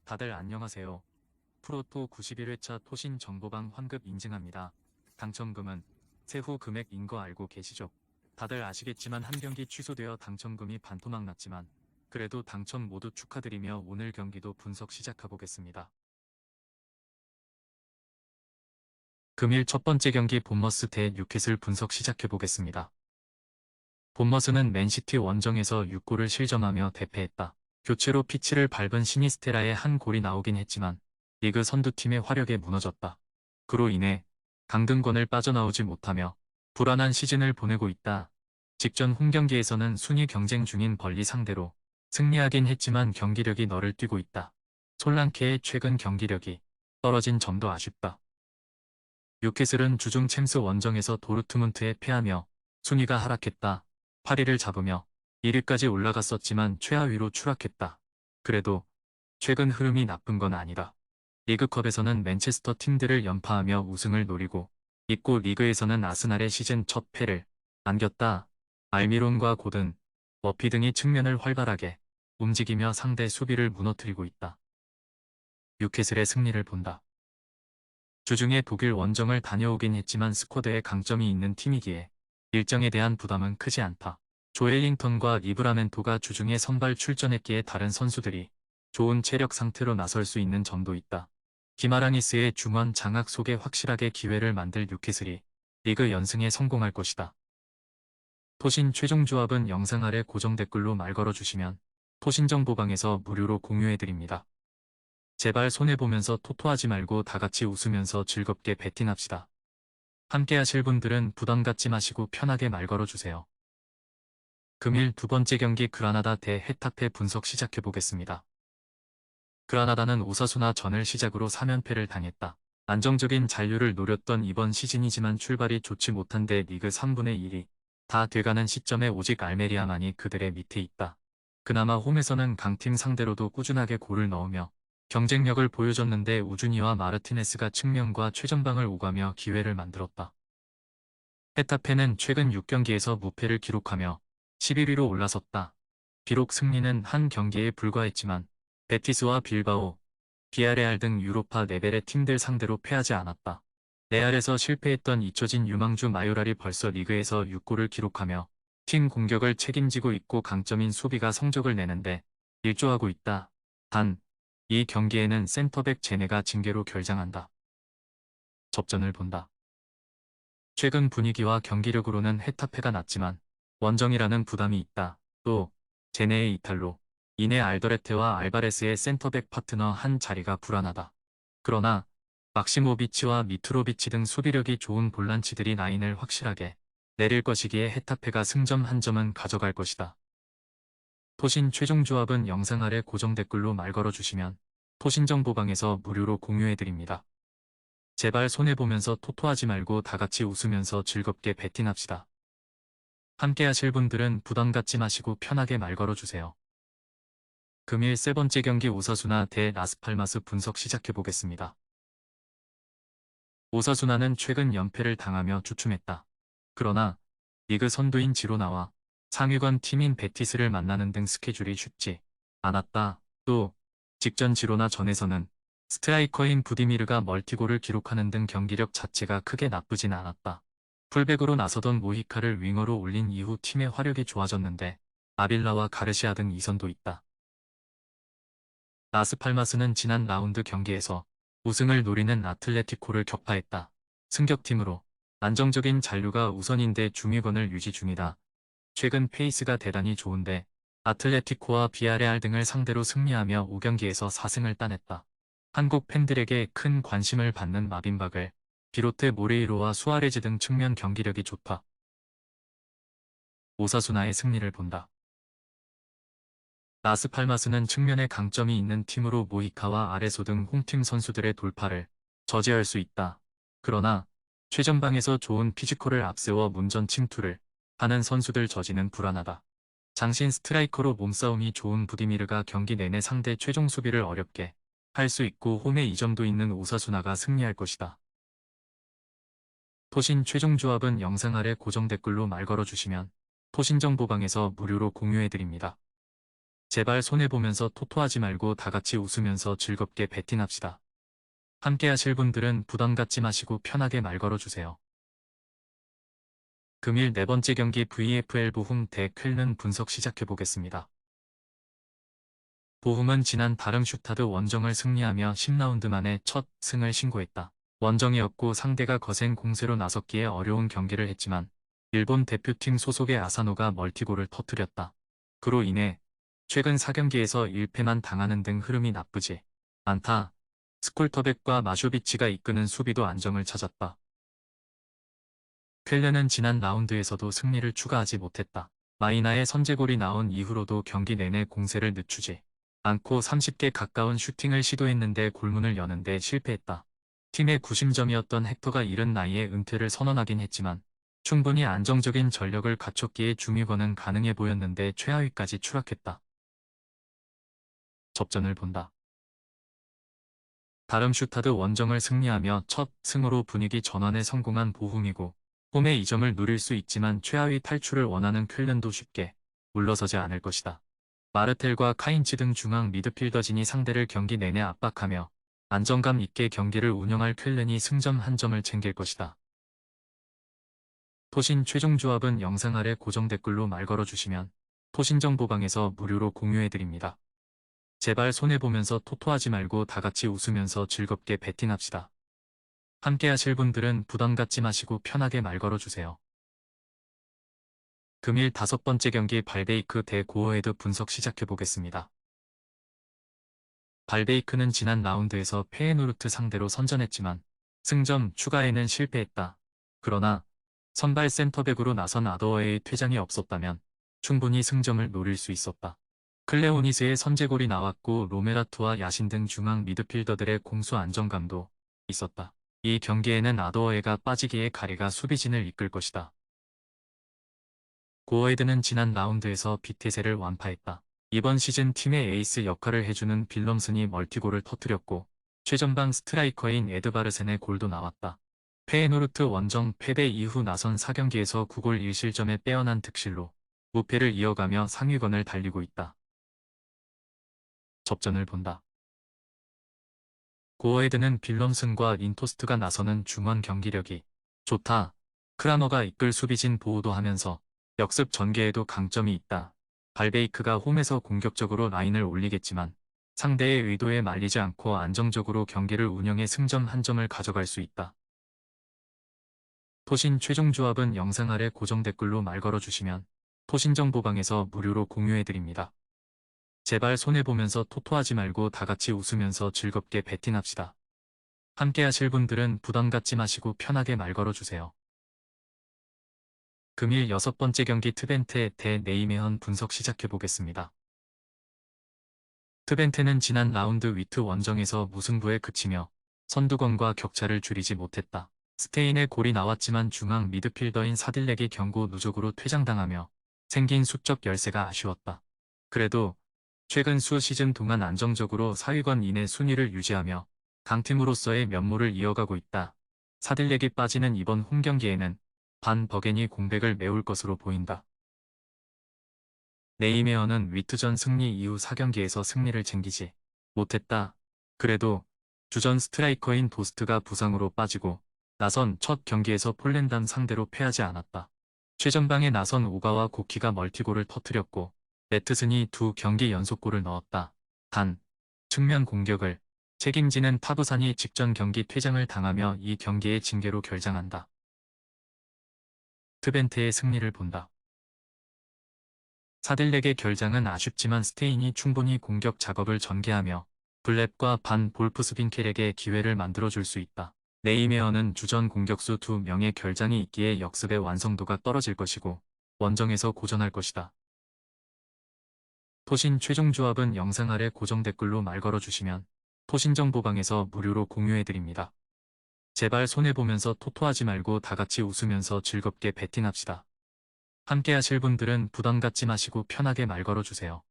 다들 안녕하세요. 프로토 91회차 토신 정보방 환급 인증합니다. 당첨금은 세후 금액인 거 알고 계시죠? 다들 아시겠지만 한 경기 취소되어 당첨금이 반토막 났지만 그래도 당첨 모두 축하드리며 오늘 경기도 분석 시작해보겠습니다. 금일 첫 번째 경기 본머스 대 뉴캐슬 분석 시작해보겠습니다. 본머스는 맨시티 원정에서 6골을 실점하며 대패했다. 교체로 피치를 밟은 시니스테라의 한 골이 나오긴 했지만 리그 선두팀의 화력에 무너졌다. 그로 인해 강등권을 빠져나오지 못하며 불안한 시즌을 보내고 있다. 직전 홈경기에서는 순위 경쟁 중인 벌리 상대로 승리하긴 했지만 경기력이 너를 뛰고 있다. 솔랑케의 최근 경기력이 떨어진 점도 아쉽다. 뉴캐슬은 주중 챔스 원정에서 도르트문트에 패하며 순위가 하락했다. 8위를 잡으며 1위까지 올라갔었지만 최하위로 추락했다. 그래도 최근 흐름이 나쁜 건 아니다. 리그컵에서는 맨체스터 팀들을 연파하며 우승을 노리고 있고 리그에서는 아스날의 시즌 첫 패를 안겼다. 알미론과 고든, 머피 등이 측면을 활발하게 움직이며 상대 수비를 무너뜨리고 있다. 뉴캐슬의 승리를 본다. 주중에 독일 원정을 다녀오긴 했지만 스쿼드에 강점이 있는 팀이기에 일정에 대한 부담은 크지 않다. 조엘링턴과 리브라멘토가 주중에 선발 출전했기에 다른 선수들이 좋은 체력 상태로 나설 수 있는 점도 있다. 기마랑이스의 중원 장악 속에 확실하게 기회를 만들 뉴캐슬이 리그 연승에 성공할 것이다. 토신 최종 조합은 영상 아래 고정 댓글로 말 걸어주시면 토신 정보방에서 무료로 공유해드립니다. 제발 손해보면서 토토하지 말고 다같이 웃으면서 즐겁게 베팅합시다. 함께 하실 분들은 부담 갖지 마시고 편하게 말 걸어주세요. 금일 두 번째 경기 그라나다 대 헤타페 분석 시작해보겠습니다. 그라나다는 오사수나 전을 시작으로 3연패를 당했다. 안정적인 잔류를 노렸던 이번 시즌이지만 출발이 좋지 못한데 리그 3분의 1이 다 돼가는 시점에 오직 알메리아만이 그들의 밑에 있다. 그나마 홈에서는 강팀 상대로도 꾸준하게 골을 넣으며 경쟁력을 보여줬는데 우주니와 마르티네스가 측면과 최전방을 오가며 기회를 만들었다. 헤타페는 최근 6경기에서 무패를 기록하며 11위로 올라섰다. 비록 승리는 한 경기에 불과했지만 베티스와 빌바오, 비아레알 등 유로파 레벨의 팀들 상대로 패하지 않았다. 레알에서 실패했던 잊혀진 유망주 마요랄이 벌써 리그에서 6골을 기록하며 팀 공격을 책임지고 있고 강점인 수비가 성적을 내는데 일조하고 있다. 단, 이 경기에는 센터백 제네가 징계로 결장한다. 접전을 본다. 최근 분위기와 경기력으로는 헤타페가 낫지만 원정이라는 부담이 있다. 또 제네의 이탈로 인해 알더레테와 알바레스의 센터백 파트너 한 자리가 불안하다. 그러나 막시모비치와 미트로비치 등 수비력이 좋은 볼란치들이 라인을 확실하게 내릴 것이기에 헤타페가 승점 한 점은 가져갈 것이다. 토신 최종 조합은 영상 아래 고정 댓글로 말 걸어주시면 토신 정보방에서 무료로 공유해드립니다. 제발 손해보면서 토토하지 말고 다같이 웃으면서 즐겁게 베팅합시다. 함께 하실 분들은 부담 갖지 마시고 편하게 말 걸어주세요. 금일 세 번째 경기 오사수나 대 라스팔마스 분석 시작해보겠습니다. 오사수나는 최근 연패를 당하며 주춤했다. 그러나 리그 선두인 지로나와 상위권 팀인 베티스를 만나는 등 스케줄이 쉽지 않았다. 또 직전 지로나 전에서는 스트라이커인 부디미르가 멀티골을 기록하는 등 경기력 자체가 크게 나쁘진 않았다. 풀백으로 나서던 모히카를 윙어로 올린 이후 팀의 화력이 좋아졌는데 아빌라와 가르시아 등 이선도 있다. 라스팔마스는 지난 라운드 경기에서 우승을 노리는 아틀레티코를 격파했다. 승격팀으로 안정적인 잔류가 우선인데 중위권을 유지 중이다. 최근 페이스가 대단히 좋은데 아틀레티코와 비아레알 등을 상대로 승리하며 5경기에서 4승을 따냈다. 한국 팬들에게 큰 관심을 받는 마빈박을 비롯해 모레이로와 수아레즈 등 측면 경기력이 좋다. 오사수나의 승리를 본다. 라스팔마스는 측면에 강점이 있는 팀으로 모히카와 아레소 등 홈팀 선수들의 돌파를 저지할 수 있다. 그러나 최전방에서 좋은 피지컬을 앞세워 문전 침투를 하는 선수들 저지는 불안하다. 장신 스트라이커로 몸싸움이 좋은 부디미르가 경기 내내 상대 최종 수비를 어렵게 할 수 있고 홈에 이 점도 있는 오사수나가 승리할 것이다. 토신 최종 조합은 영상 아래 고정 댓글로 말 걸어주시면 토신 정보방에서 무료로 공유해드립니다. 제발 손해보면서 토토하지 말고 다같이 웃으면서 즐겁게 배팅합시다. 함께 하실 분들은 부담 갖지 마시고 편하게 말 걸어주세요. 금일 네 번째 경기 VFL 보훔 대 쾰른 분석 시작해보겠습니다. 보훔은 지난 다름슈타드 원정을 승리하며 10라운드 만에 첫 승을 신고했다. 원정이었고 상대가 거센 공세로 나섰기에 어려운 경기를 했지만 일본 대표팀 소속의 아사노가 멀티골을 터뜨렸다. 그로 인해 최근 4경기에서 1패만 당하는 등 흐름이 나쁘지 않다. 스콜터백과 마쇼비치가 이끄는 수비도 안정을 찾았다. 쾰른은 지난 라운드에서도 승리를 추가하지 못했다. 마이나의 선제골이 나온 이후로도 경기 내내 공세를 늦추지 않고 30개 가까운 슈팅을 시도했는데 골문을 여는데 실패했다. 팀의 구심점이었던 헥터가 이른 나이에 은퇴를 선언하긴 했지만 충분히 안정적인 전력을 갖췄기에 중위권은 가능해 보였는데 최하위까지 추락했다. 접전을 본다. 다름슈타드 원정을 승리하며 첫 승으로 분위기 전환에 성공한 보훔이고 홈의 2점을 누릴 수 있지만 최하위 탈출을 원하는 쾰른도 쉽게 물러서지 않을 것이다. 마르텔과 카인츠 등 중앙 미드필더진이 상대를 경기 내내 압박하며 안정감 있게 경기를 운영할 쾰른이 승점 1점을 챙길 것이다. 토신 최종 조합은 영상 아래 고정 댓글로 말 걸어주시면 토신 정보방에서 무료로 공유해드립니다. 제발 손해보면서 토토하지 말고 다같이 웃으면서 즐겁게 배팅합시다. 함께 하실 분들은 부담 갖지 마시고 편하게 말 걸어주세요. 금일 5번째 경기 발베이크 대 고어헤드 분석 시작해보겠습니다. 발베이크는 지난 라운드에서 페에노르트 상대로 선전했지만 승점 추가에는 실패했다. 그러나 선발 센터백으로 나선 아더어의 퇴장이 없었다면 충분히 승점을 노릴 수 있었다. 클레오니스의 선제골이 나왔고 로메라토와 야신 등 중앙 미드필더들의 공수 안정감도 있었다. 이 경기에는 아더어에가 빠지기에 가리가 수비진을 이끌 것이다. 고어헤드는 지난 라운드에서 비테세를 완파했다. 이번 시즌 팀의 에이스 역할을 해주는 빌럼슨이 멀티골을 터뜨렸고 최전방 스트라이커인 에드바르센의 골도 나왔다. 페에노르트 원정 패배 이후 나선 4경기에서 9골 1실점에 빼어난 득실로 무패를 이어가며 상위권을 달리고 있다. 접전을 본다. 고어헤드는 빌럼슨과 인토스트가 나서는 중원 경기력이 좋다. 크라머가 이끌 수비진 보호도 하면서 역습 전개에도 강점이 있다. 발베이크가 홈에서 공격적으로 라인을 올리겠지만 상대의 의도에 말리지 않고 안정적으로 경기를 운영해 승점 1점을 가져갈 수 있다. 토신 최종 조합은 영상 아래 고정 댓글로 말 걸어주시면 토신 정보방에서 무료로 공유해드립니다. 제발 손해보면서 토토하지 말고 다같이 웃으면서 즐겁게 배팅합시다. 함께 하실 분들은 부담 갖지 마시고 편하게 말 걸어주세요. 금일 6번째 경기 트벤테 대 네이메헌 분석 시작해보겠습니다. 트벤테는 지난 라운드 위트 원정에서 무승부에 그치며 선두권과 격차를 줄이지 못했다. 스테인의 골이 나왔지만 중앙 미드필더인 사딜렉이 경고 누적으로 퇴장당하며 생긴 수적 열세가 아쉬웠다. 그래도 최근 수 시즌 동안 안정적으로 4위권 이내 순위를 유지하며 강팀으로서의 면모를 이어가고 있다. 사딜렉이 빠지는 이번 홈 경기에는 반 버겐이 공백을 메울 것으로 보인다. 네이메어는 위트전 승리 이후 4경기에서 승리를 챙기지 못했다. 그래도 주전 스트라이커인 도스트가 부상으로 빠지고 나선 첫 경기에서 폴란드 상대로 패하지 않았다. 최전방에 나선 오가와 고키가 멀티골을 터뜨렸고 매트슨이 2경기 연속골을 넣었다. 단, 측면 공격을 책임지는 타부산이 직전 경기 퇴장을 당하며 이 경기의 징계로 결장한다. 트벤테의 승리를 본다. 사딜렉의 결장은 아쉽지만 스테인이 충분히 공격 작업을 전개하며 블랩과 반 볼프스빈켈에게 기회를 만들어줄 수 있다. 네이메어는 주전 공격수 2명의 결장이 있기에 역습의 완성도가 떨어질 것이고 원정에서 고전할 것이다. 토신 최종 조합은 영상 아래 고정 댓글로 말 걸어주시면 토신 정보방에서 무료로 공유해드립니다. 제발 손해보면서 토토하지 말고 다같이 웃으면서 즐겁게 배팅합시다. 함께 하실 분들은 부담 갖지 마시고 편하게 말 걸어주세요.